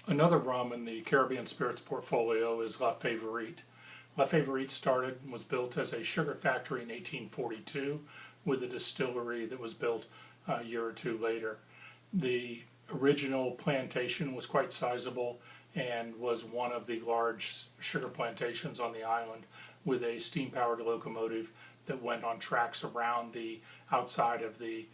Another rum in the Caribbean Spirits portfolio is La Favorite. La Favorite was built as a sugar factory in 1842 with a distillery that was built a year or two later. The original plantation was quite sizable and was one of the large sugar plantations on the island, with a steam-powered locomotive that went on tracks around the outside of the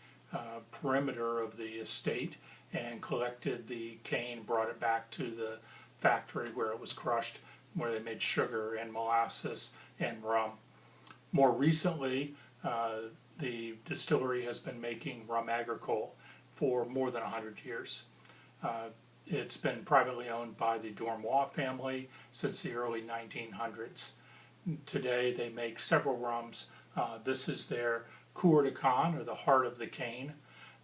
perimeter of the estate and collected the cane, brought it back to the factory where it was crushed, where they made sugar and molasses and rum. More recently, the distillery has been making Rhum Agricole for more than 100 years. It's been privately owned by the Dormois family since the early 1900s. Today they make several rums. This is their Coeur de Cane, or the heart of the cane.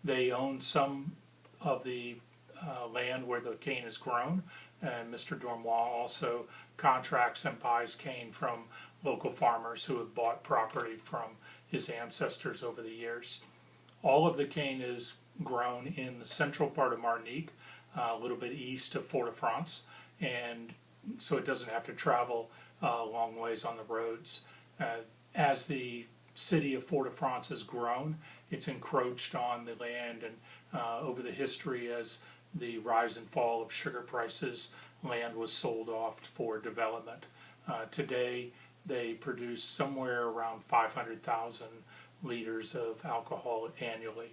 They own some of the land where the cane is grown, and Mr. Dormois also contracts and buys cane from local farmers who have bought property from his ancestors over the years. All of the cane is grown in the central part of Martinique, a little bit east of Fort-de-France, and so it doesn't have to travel long ways on the roads. As the city of Fort-de-France has grown, it's encroached on the land, and over the history, as the rise and fall of sugar prices, land was sold off for development. Today, they produce somewhere around 500,000 liters of alcohol annually.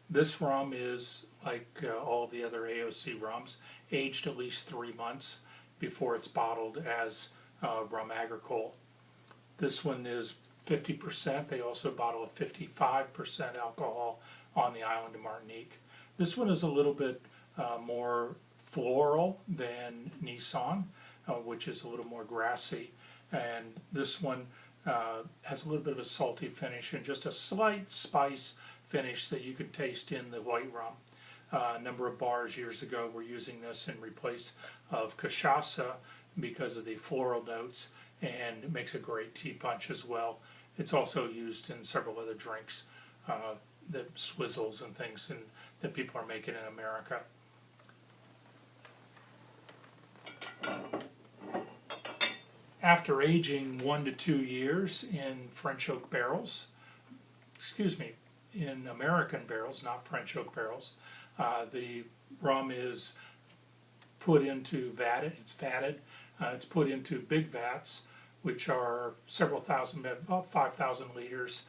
This rum is, like all the other AOC rums, aged at least 3 months before it's bottled as Rhum Agricole. This one is 50%. They also bottle a 55% alcohol on the island of Martinique. This one is a little bit more floral than Nissan, which is a little more grassy. And this one has a little bit of a salty finish and just a slight spice finish that you can taste in the white rum. A number of bars years ago were using this in replace of cachaça because of the floral notes, and it makes a great tea punch as well. It's also used in several other drinks, that swizzles and things that people are making in America. After aging 1 to 2 years in French oak barrels, in American barrels, not French oak barrels, the rum is put into it's put into big vats, which are several thousand, about 5,000 liters,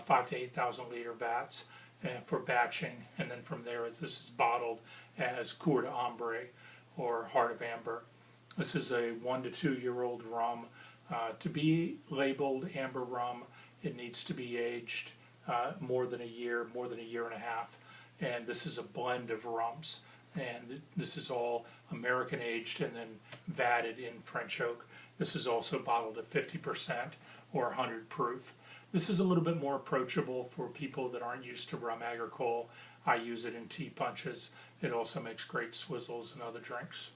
5 to 8,000 liter vats for batching, and then from there this is bottled as Coeur d'Ambre, or Heart of Amber. This is a 1 to 2 year old rum. To be labeled amber rum, it needs to be aged more than a year and a half, and this is a blend of rums, and this is all American aged and then vatted in French oak. This is also bottled at 50% or 100 proof. This is a little bit more approachable for people that aren't used to Rhum Agricole. I use it in tea punches. It also makes great swizzles and other drinks.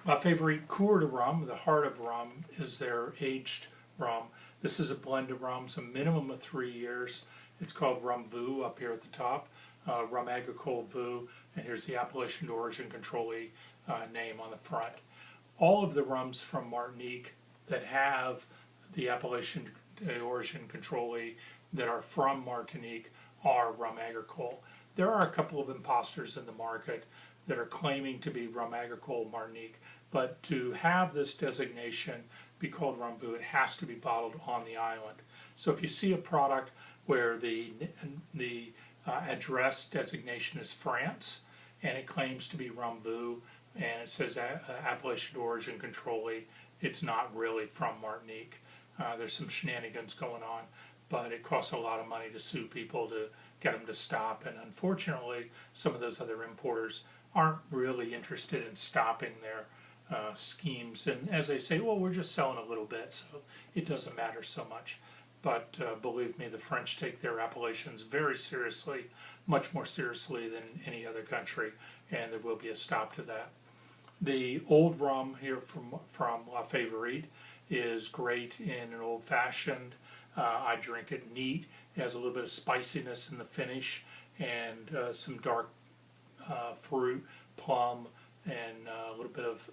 My favorite Coeur de Rum, the heart of rum, is their aged rum. This is a blend of rums, a minimum of 3 years. It's called Rhum Vu up here at the top, Rhum Agricole Vu, and here's the appellation d'origine control name on the front. All of the rums from Martinique that have the appellation d'origine control that are from Martinique are Rhum Agricole. There are a couple of imposters in the market that are claiming to be Rhum Agricole Martinique, but to have this designation be called Rhum Vu, it has to be bottled on the island. So if you see a product where the address designation is France and it claims to be Rhum Vu and it says appellation d'origine control, it's not really from Martinique. There's some shenanigans going on, but it costs a lot of money to sue people to get them to stop, and unfortunately some of those other importers aren't really interested in stopping their schemes, and as they say, well, we're just selling a little bit, so it doesn't matter so much. But believe me, the French take their appellations very seriously, much more seriously than any other country, and there will be a stop to that. The old rum here from La Favorite is great in an old-fashioned. I drink it neat. It has a little bit of spiciness in the finish and some dark fruit, plum, and a little bit of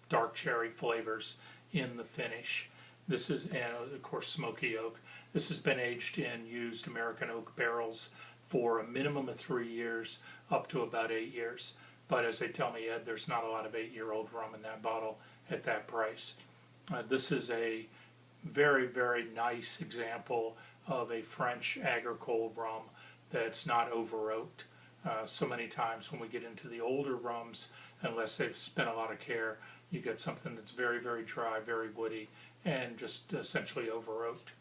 dark cherry flavors in the finish. This is, and of course, smoky oak. This has been aged in used American oak barrels for a minimum of 3 years, up to about 8 years. But as they tell me, Ed, there's not a lot of 8-year-old rum in that bottle at that price. This is a very, very nice example of a French agricole rum that's not over oaked. So many times when we get into the older rums, unless they've spent a lot of care, you get something that's very, very dry, very woody, and just essentially over oaked.